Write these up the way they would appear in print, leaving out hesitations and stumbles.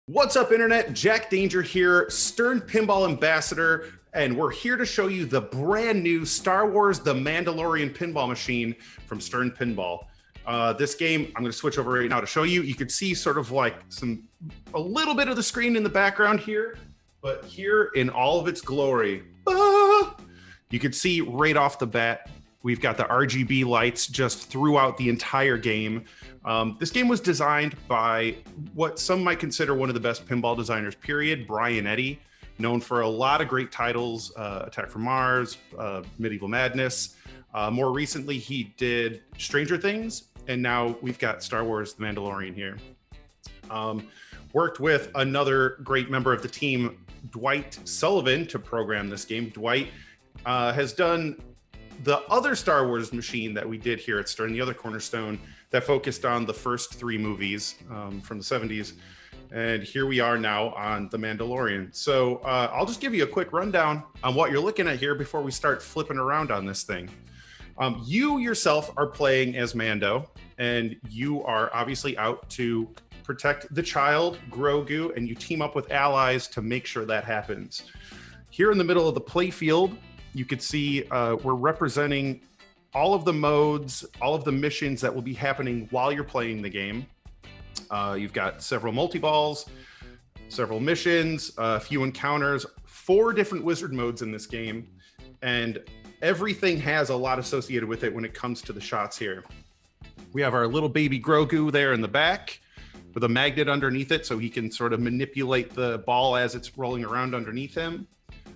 What's up, Internet? Jack Danger here, Stern Pinball Ambassador, and we're here to show you the brand new Star Wars The Mandalorian Pinball machine from Stern Pinball. This game, I'm going to switch over right now to show you. You can see sort of like a little bit of the screen in the background here, but here in all of its glory, you can see right off the bat, we've got the RGB lights just throughout the entire game. This game was designed by what some might consider one of the best pinball designers, period, Brian Eddy, known for a lot of great titles, Attack from Mars, Medieval Madness. More recently, he did Stranger Things, and now we've got Star Wars The Mandalorian here. Worked with another great member of the team, Dwight Sullivan, to program this game. Dwight has done the other Star Wars machine that we did here at Stern, the other cornerstone that focused on the first three movies from the 70s. And here we are now on The Mandalorian. So I'll just give you a quick rundown on what you're looking at here before we start flipping around on this thing. You yourself are playing as Mando, and you are obviously out to protect the child, Grogu, and you team up with allies to make sure that happens. Here in the middle of the play field, you could see we're representing all of the modes, all of the missions that will be happening while you're playing the game. You've got several multi-balls, several missions, a few encounters, 4 different wizard modes in this game, and everything has a lot associated with it when it comes to the shots here. We have our little baby Grogu there in the back with a magnet underneath it so he can sort of manipulate the ball as it's rolling around underneath him.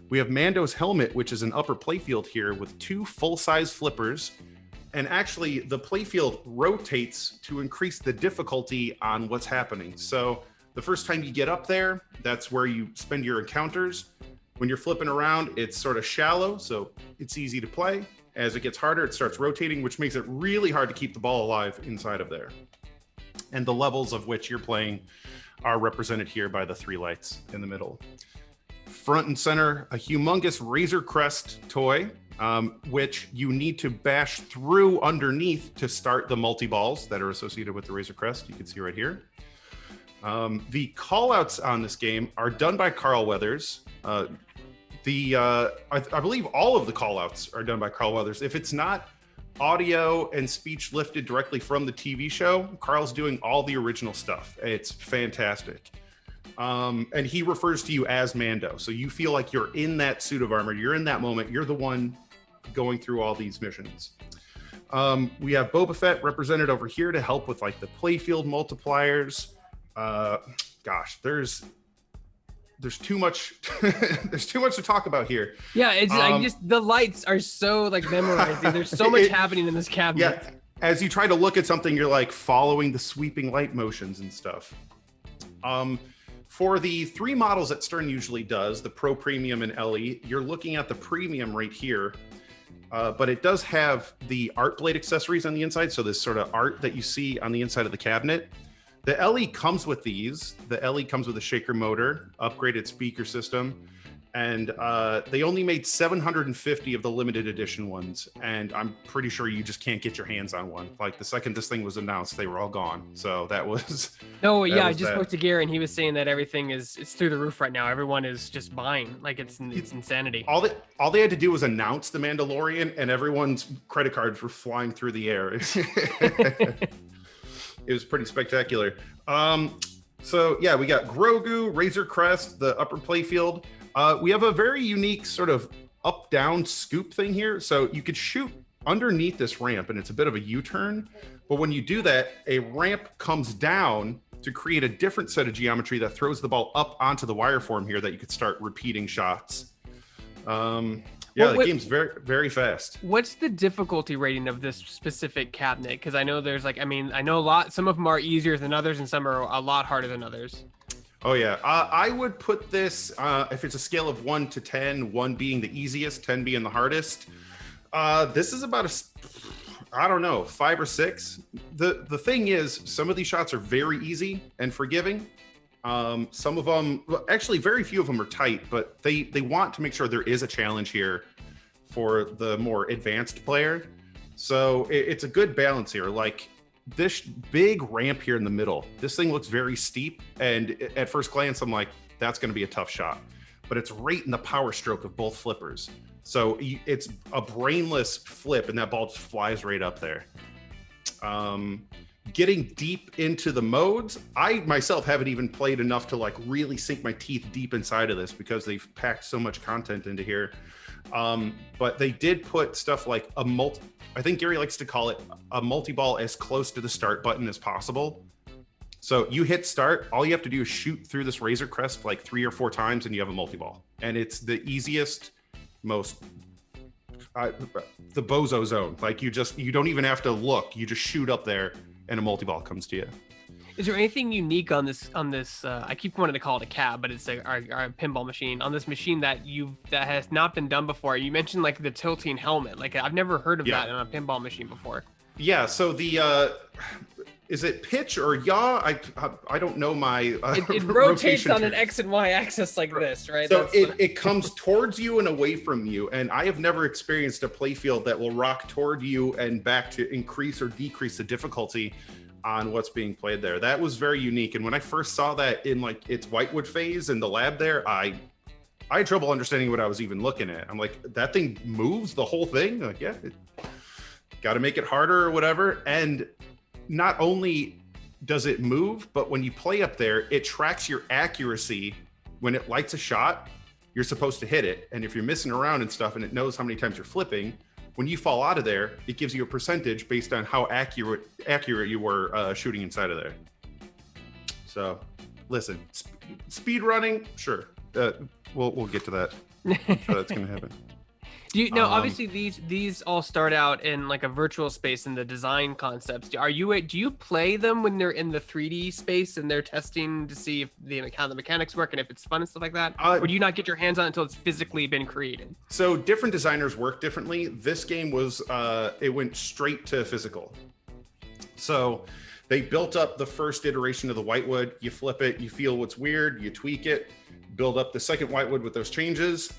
We have Mando's helmet, which is an upper playfield here with 2 full-size flippers. And actually, the playfield rotates to increase the difficulty on what's happening. So the first time you get up there, that's where you spend your encounters. When you're flipping around, it's sort of shallow, so it's easy to play. As it gets harder, it starts rotating, which makes it really hard to keep the ball alive inside of there. And the levels of which you're playing are represented here by the 3 lights in the middle. Front and center, a humongous Razor Crest toy, which you need to bash through underneath to start the multi-balls that are associated with the Razor Crest. You can see right here. The call-outs on this game are done by Carl Weathers. I believe all of the call-outs are done by Carl Weathers. If it's not audio and speech lifted directly from the TV show, Carl's doing all the original stuff. It's fantastic. And he refers to you as Mando. So you feel like you're in that suit of armor. You're in that moment. You're the one going through all these missions. We have Boba Fett represented over here to help with like the playfield multipliers. Gosh, there's too much. There's too much to talk about here. Yeah, it's like just the lights are so like memorizing. There's so much happening in this cabinet. Yeah, as you try to look at something, you're like following the sweeping light motions and stuff. For the 3 models that Stern usually does, the Pro, Premium, and LE, you're looking at the Premium right here, but it does have the art blade accessories on the inside, so this sort of art that you see on the inside of the cabinet. The LE comes with these. The LE comes with a shaker motor, upgraded speaker system, and they only made 750 of the limited edition ones, and I'm pretty sure you just can't get your hands on one. Like the second this thing was announced, they were all gone. So that was. No, yeah, I just spoke to Gary, and he was saying that everything it's through the roof right now. Everyone is just buying, like it's insanity. All they had to do was announce the Mandalorian, and everyone's credit cards were flying through the air. It was pretty spectacular. So yeah, we got Grogu, Razor Crest, the upper playfield. We have a very unique sort of up-down scoop thing here. So you could shoot underneath this ramp, and it's a bit of a U-turn. But when you do that, a ramp comes down to create a different set of geometry that throws the ball up onto the wire form here that you could start repeating shots. The game's very, very fast. What's the difficulty rating of this specific cabinet? Because I know there's like, I know some of them are easier than others, and some are a lot harder than others. Oh yeah, I would put this, if it's a scale of 1 to 10, 1 being the easiest, 10 being the hardest. This is about I don't know, 5 or 6. The thing is, some of these shots are very easy and forgiving. Some of them, well, actually very few of them are tight, but they want to make sure there is a challenge here for the more advanced player. So it's a good balance here. Like this big ramp here in the middle, this thing looks very steep. And at first glance, I'm like, that's going to be a tough shot. But it's right in the power stroke of both flippers. So it's a brainless flip and that ball just flies right up there. Getting deep into the modes, I myself haven't even played enough to like really sink my teeth deep inside of this because they've packed so much content into here. But they did put stuff like I think Gary likes to call it a multi-ball as close to the start button as possible. So you hit start, all you have to do is shoot through this Razor Crest like 3 or 4 times and you have a multi-ball. And it's the easiest, most the bozo zone. Like you don't even have to look, you just shoot up there and a multi-ball comes to you. Is there anything unique on this I keep wanting to call it a cab, but it's our pinball machine, on this machine that has not been done before? You mentioned like the tilting helmet. Like I've never heard of that on a pinball machine before. Yeah, so the is it pitch or yaw? I don't know my it rotates on an X and Y axis like this, right? So it comes towards you and away from you, and I have never experienced a playfield that will rock toward you and back to increase or decrease the difficulty on what's being played there. That was very unique, and when I first saw that in like its Whitewood phase in the lab there, I had trouble understanding what I was even looking at. I'm like, that thing moves the whole thing? Like, yeah, got to make it harder or whatever. And not only does it move, but when you play up there, it tracks your accuracy. When it lights a shot, you're supposed to hit it. And if you're messing around and stuff, and it knows how many times you're flipping, when you fall out of there, it gives you a percentage based on how accurate you were shooting inside of there. So listen, speed running, sure. We'll get to that. I'm sure that's going to happen. Do you know? Obviously, these all start out in like a virtual space in the design concepts. Do you play them when they're in the 3D space and they're testing to see if how the mechanics work and if it's fun and stuff like that? Or do you not get your hands on it until it's physically been created? So different designers work differently. This game was it went straight to physical. So they built up the first iteration of the Whitewood. You flip it, you feel what's weird, you tweak it, build up the second Whitewood with those changes.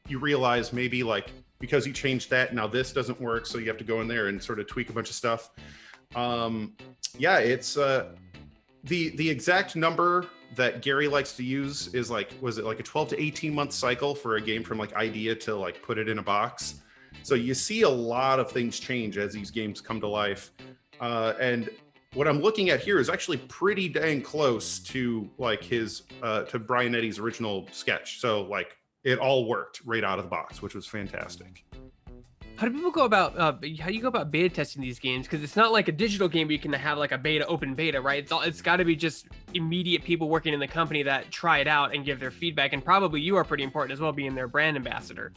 You realize maybe like because you changed that, now this doesn't work, so you have to go in there and sort of tweak a bunch of stuff. Yeah, it's the exact number that Gary likes to use is like, was it like a 12 to 18 month cycle for a game from like idea to like put it in a box? So you see a lot of things change as these games come to life. And what I'm looking at here is actually pretty dang close to like his to Brian Eddy's original sketch. So like it all worked right out of the box, which was fantastic. How do people go about how do you go about beta testing these games? Because it's not like a digital game where you can have like a open beta, right? It's got to be just immediate people working in the company that try it out and give their feedback. And probably you are pretty important as well, being their brand ambassador.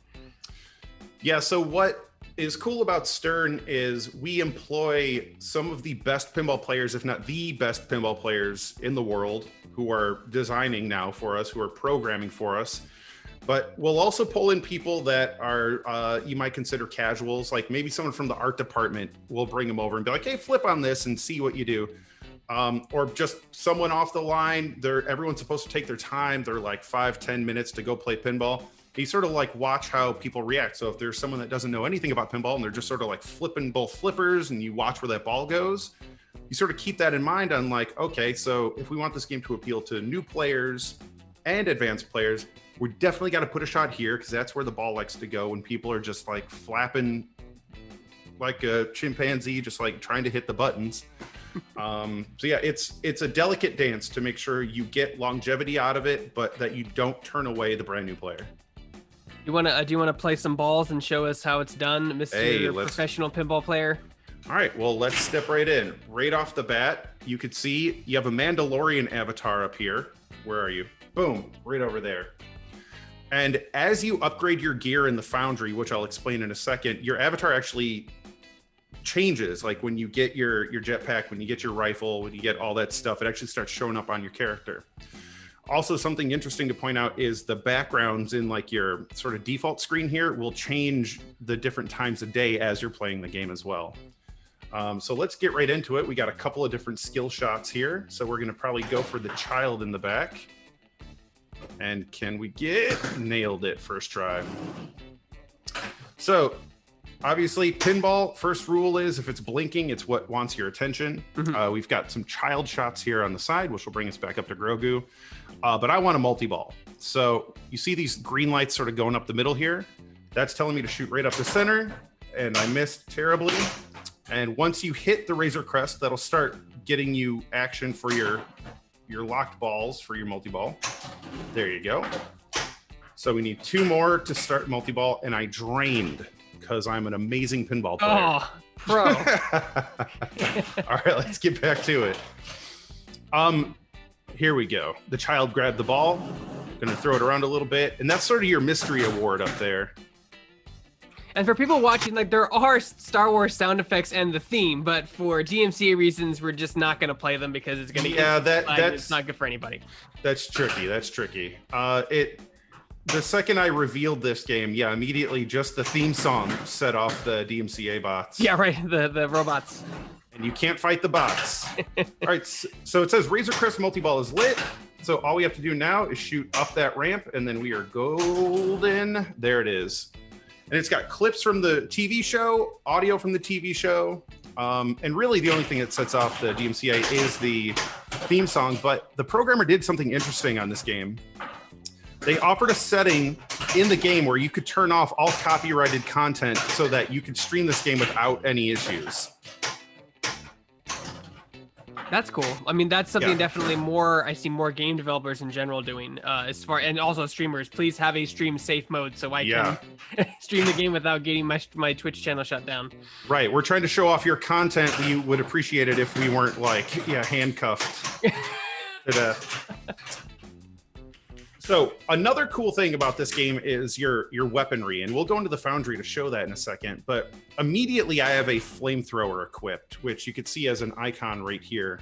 Yeah, so what is cool about Stern is we employ some of the best pinball players, if not the best pinball players in the world, who are designing now for us, who are programming for us. But we'll also pull in people that are, you might consider casuals, like maybe someone from the art department. We'll bring them over and be like, hey, flip on this and see what you do. Or just someone off the line. Everyone's supposed to take their time. They're like 5-10 minutes to go play pinball. You sort of like watch how people react. So if there's someone that doesn't know anything about pinball and they're just sort of like flipping both flippers and you watch where that ball goes, you sort of keep that in mind on like, okay, so if we want this game to appeal to new players and advanced players, we definitely got to put a shot here because that's where the ball likes to go when people are just like flapping like a chimpanzee, just like trying to hit the buttons. So yeah, it's a delicate dance to make sure you get longevity out of it, but that you don't turn away the brand new player. Do you want to play some balls and show us how it's done, Mr. Professional pinball player? All right, well, let's step right in. Right off the bat, you could see you have a Mandalorian avatar up here. Where are you? Boom, right over there. And as you upgrade your gear in the foundry, which I'll explain in a second, your avatar actually changes. Like when you get your jetpack, when you get your rifle, when you get all that stuff, it actually starts showing up on your character. Also, something interesting to point out is the backgrounds in like your sort of default screen here will change the different times of day as you're playing the game as well. So let's get right into it. We got a couple of different skill shots here. So we're going to probably go for the child in the back. And can we nailed it first try. So obviously, pinball, first rule is if it's blinking, it's what wants your attention. We've got some child shots here on the side, which will bring us back up to Grogu. But I want a multi-ball. So you see these green lights sort of going up the middle here. That's telling me to shoot right up the center, and I missed terribly. And once you hit the Razor Crest, that'll start getting you action for your locked balls for your multi-ball. There you go. So we need 2 more to start multi-ball, and I drained because I'm an amazing pinball player. Oh, pro. All right, let's get back to it. Here we go. The child grabbed the ball. Gonna throw it around a little bit, and that's sort of your mystery award up there. And for people watching, like, there are Star Wars sound effects and the theme, but for DMCA reasons, we're just not going to play them because it's going to it's not good for anybody. That's tricky. The second I revealed this game, immediately just the theme song set off the DMCA bots. Yeah, right. The robots. And you can't fight the bots. All right. So it says Razor Crest multi-ball is lit. So all we have to do now is shoot up that ramp, and then we are golden. There it is. And it's got clips from the TV show, audio from the TV show. And really the only thing that sets off the DMCA is the theme song. But the programmer did something interesting on this game. They offered a setting in the game where you could turn off all copyrighted content so that you could stream this game without any issues. That's cool. I mean, that's something definitely I see more game developers in general doing, and also streamers. Please have a stream safe mode so I can stream the game without getting my Twitch channel shut down. Right. We're trying to show off your content. We would appreciate it if we weren't handcuffed to death. So another cool thing about this game is your weaponry, and we'll go into the foundry to show that in a second. But immediately I have a flamethrower equipped, which you could see as an icon right here.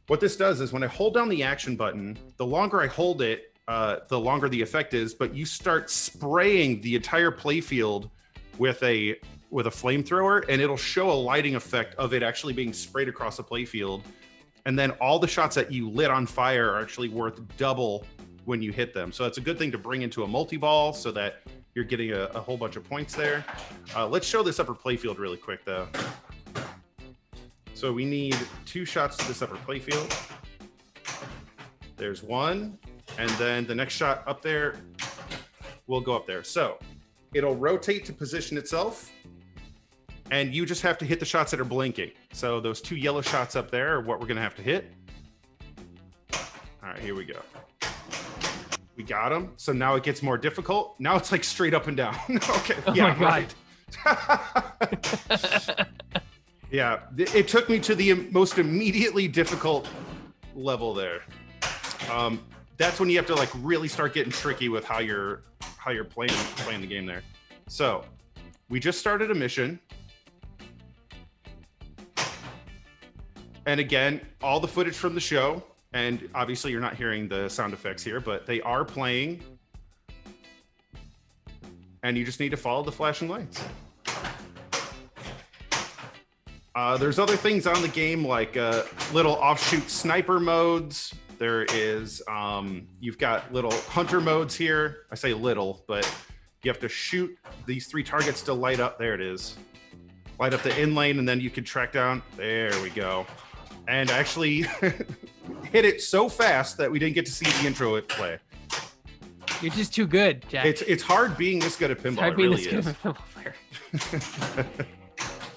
What this does is when I hold down the action button, the longer I hold it, the longer the effect is, but you start spraying the entire playfield with a flamethrower, and it'll show a lighting effect of it actually being sprayed across the playfield. And then all the shots that you lit on fire are actually worth double when you hit them. So it's a good thing to bring into a multi-ball so that you're getting a whole bunch of points there. Let's show this upper playfield really quick though. So we need 2 shots to this upper playfield. There's 1, and then the next shot up there will go up there. So it'll rotate to position itself, and you just have to hit the shots that are blinking. So those 2 yellow shots up there are what we're gonna have to hit. All right, here we go. We got him. So now it gets more difficult. Now it's like straight up and down. Okay. Oh my God. Right. Yeah. It took me to the most immediately difficult level there. That's when you have to like really start getting tricky with how you're playing the game there. So we just started a mission. And again, all the footage from the show. And obviously you're not hearing the sound effects here, but they are playing. And you just need to follow the flashing lights. There's other things on the game like little offshoot sniper modes. There is, you've got little hunter modes here. I say little, but you have to shoot these 3 targets to light up. There it is. Light up the in lane, and then you can track down. There we go. And actually hit it so fast that we didn't get to see the intro play. You're just too good, Jack. It's hard being this good at pinball. It's hard being this good of a pinball player.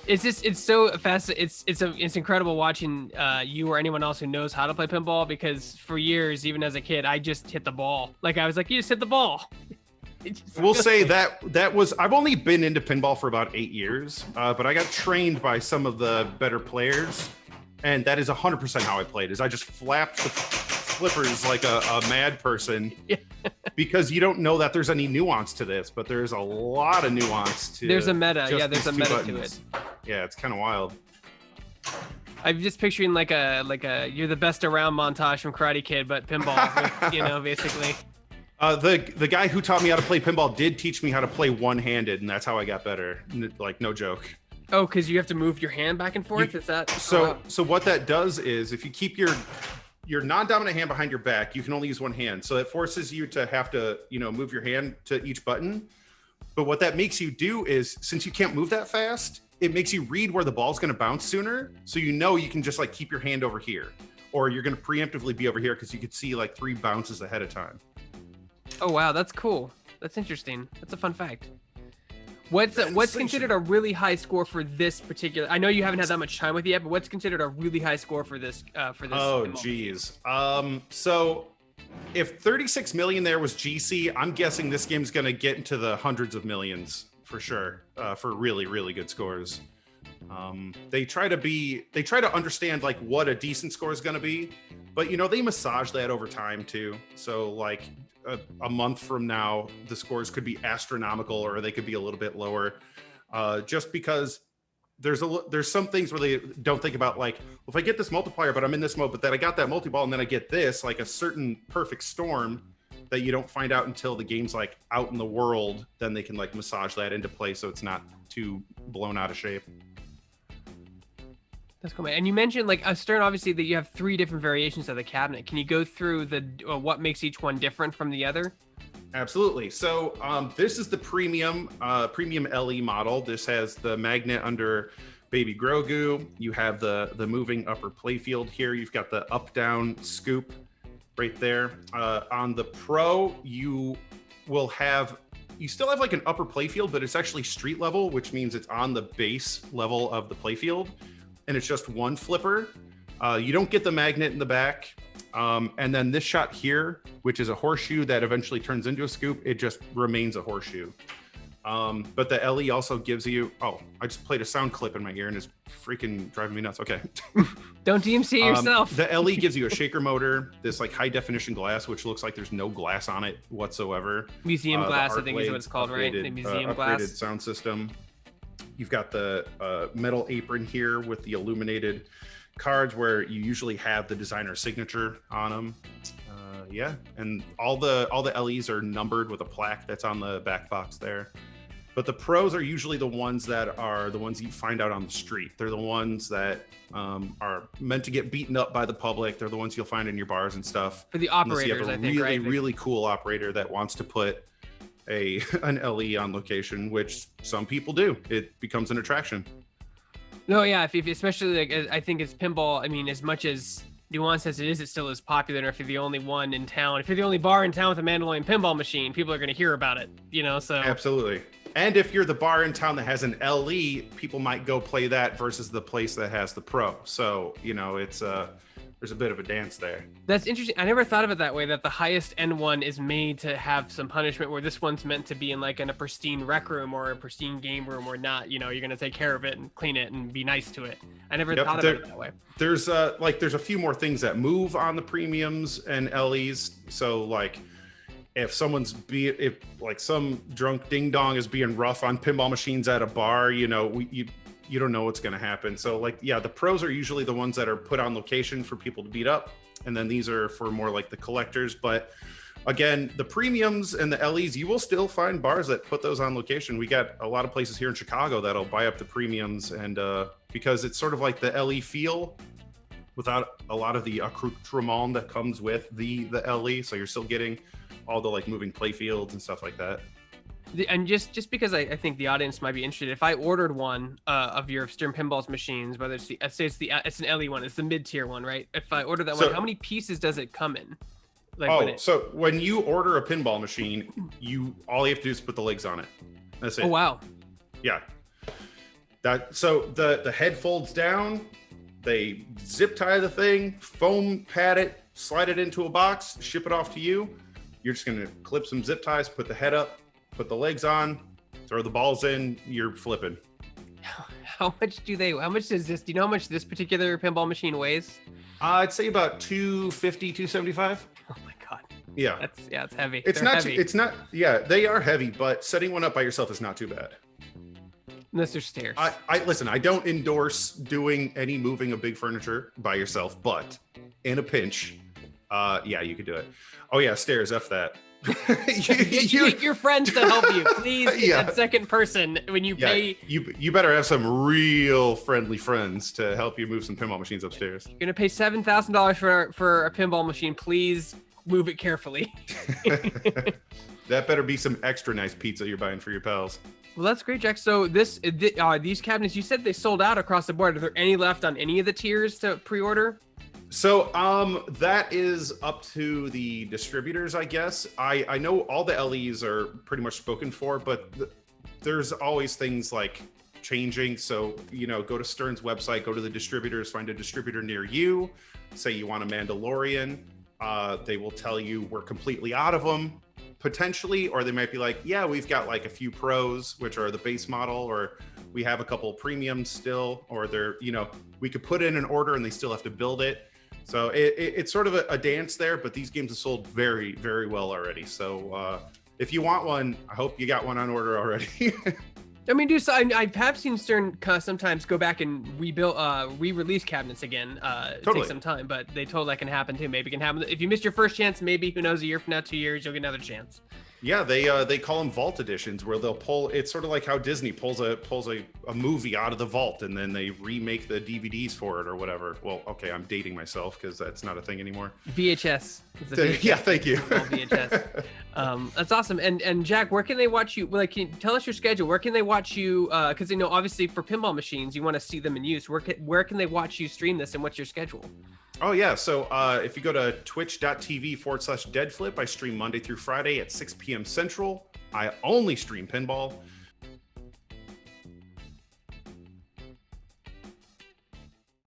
It's so fast. It's incredible watching you or anyone else who knows how to play pinball, because for years, even as a kid, I just hit the ball. Like I was like, you just hit the ball. We'll say that was, I've only been into pinball for about 8 years, but I got trained by some of the better players. And that is 100% how I played, is I just flapped the flippers like a mad person. Yeah. Because you don't know that there's any nuance to this, but there's a lot of nuance to There's a meta. Yeah, there's a meta buttons. To it. Yeah, it's kind of wild. I'm just picturing like a you're the best around montage from Karate Kid, but pinball, basically. The guy who taught me how to play pinball did teach me how to play one-handed, and that's how I got better. Like, no joke. Oh, because you have to move your hand back and forth? Is that so what that does is if you keep your non-dominant hand behind your back, you can only use one hand. So it forces you to have to, move your hand to each button. But what that makes you do is, since you can't move that fast, it makes you read where the ball's going to bounce sooner. So you know you can just like keep your hand over here, or you're going to preemptively be over here because you could see like 3 bounces ahead of time. Oh wow, that's cool. That's interesting. That's a fun fact. What's considered a really high score for this particular? I know you haven't had that much time with it yet, but what's considered a really high score for this? Oh geez. So if 36 million there was GC, I'm guessing this game's going to get into the hundreds of millions for sure. For really, really good scores. They try to understand like what a decent score is going to be, but you know, they massage that over time too. So like a month from now, the scores could be astronomical, or they could be a little bit lower, just because there's some things where they don't think about, like, well, if I get this multiplier, but I'm in this mode, but then I got that multi-ball, and then I get this, like a certain perfect storm that you don't find out until the game's like out in the world, then they can like massage that into play so it's not too blown out of shape. That's cool, man. And you mentioned like Stern, obviously, that you have 3 different variations of the cabinet. Can you go through the what makes each one different from the other? Absolutely. So this is the premium LE model. This has the magnet under Baby Grogu. You have the moving upper playfield here. You've got the up-down scoop right there. On the Pro, you still have like an upper playfield, but it's actually street level, which means it's on the base level of the playfield. And it's just one flipper. You don't get the magnet in the back. And then this shot here, which is a horseshoe that eventually turns into a scoop, it just remains a horseshoe. But the LE also gives you, I just played a sound clip in my ear and it's freaking driving me nuts. Okay. Don't DMC yourself. The LE gives you a shaker motor, this like high definition glass, which looks like there's no glass on it whatsoever. Museum glass, I think is what it's called, right? The museum glass. Upgraded sound system. You've got the metal apron here with the illuminated cards where you usually have the designer signature on them. And all the LEs are numbered with a plaque that's on the back box there. But the Pros are usually the ones that are the ones you find out on the street. They're the ones that are meant to get beaten up by the public. They're the ones you'll find in your bars and stuff. For the operators, I think, right? Really cool operator that wants to put an LE on location, which some people do. It becomes an attraction. No, yeah, if especially like I think it's pinball. I mean, as much as nuanced as it is, it still is popular. And if you're the only one in town, if you're the only bar in town with a Mandalorian pinball machine, people are going to hear about it. You know, so absolutely. And if you're the bar in town that has an LE, people might go play that versus the place that has the Pro. So you know, it's there's a bit of a dance there. That's interesting. I never thought of it that way, that the highest end one is made to have some punishment, where this one's meant to be in like in a pristine rec room or a pristine game room, or not. You know, you're going to take care of it and clean it and be nice to it. I never thought of it that way. There's a few more things that move on the premiums and LEs. So like if some drunk ding dong is being rough on pinball machines at a bar, you know, you don't know what's going to happen. So like, yeah, the Pros are usually the ones that are put on location for people to beat up. And then these are for more like the collectors. But again, the premiums and the LEs, you will still find bars that put those on location. We got a lot of places here in Chicago that'll buy up the premiums, and because it's sort of like the LE feel without a lot of the accoutrement that comes with the LE. So you're still getting all the like moving play fields and stuff like that. And just because I think the audience might be interested, if I ordered one of your Stern Pinball's machines, whether it's it's an LE one, it's the mid-tier one, right? If I order that one, how many pieces does it come in? So when you order a pinball machine, all you have to do is put the legs on it. That's it. Oh wow. Yeah. So the head folds down, they zip tie the thing, foam pad it, slide it into a box, ship it off to you. You're just gonna clip some zip ties, put the head up, put the legs on, throw the balls in, you're flipping. How much does this, do you know how much this particular pinball machine weighs? I'd say about 250, 275. Oh my God. Yeah. It's heavy. It's not, they are heavy, but setting one up by yourself is not too bad. Unless there's stairs. Listen, I don't endorse doing any moving of big furniture by yourself, but in a pinch, you could do it. Oh yeah, stairs, F that. you get your friends to help you, please. That second person when you pay. You better have some real friendly friends to help you move some pinball machines upstairs. You're gonna pay $7,000 for a pinball machine. Please move it carefully. That better be some extra nice pizza you're buying for your pals. Well, that's great, Jack. So these cabinets, you said they sold out across the board. Are there any left on any of the tiers to pre-order? So that is up to the distributors, I guess. I know all the LEs are pretty much spoken for, but there's always things like changing. So, go to Stern's website, go to the distributors, find a distributor near you, say you want a Mandalorian. They will tell you we're completely out of them, potentially, or they might be like, yeah, we've got like a few pros, which are the base model, or we have a couple premiums still, or they're, we could put in an order and they still have to build it. So it's sort of a dance there, but these games have sold very, very well already. So if you want one, I hope you got one on order already. I mean, I have seen Stern sometimes go back and re-release cabinets again. It takes some time, but they told that can happen too. Maybe it can happen. If you missed your first chance, maybe, who knows, a year from now, 2 years, you'll get another chance. Yeah, they call them vault editions, where they'll pull. It's sort of like how Disney pulls a movie out of the vault and then they remake the DVDs for it or whatever. Well, okay, I'm dating myself because that's not a thing anymore. VHS. Yeah, thank you. VHS. That's awesome. And Jack, where can they watch you? Like, can you tell us your schedule? Where can they watch you? Because obviously for pinball machines, you want to see them in use. Where can they watch you stream this, and what's your schedule? Oh yeah, so if you go to twitch.tv/deadflip, I stream Monday through Friday at 6 p.m. Central. I only stream pinball.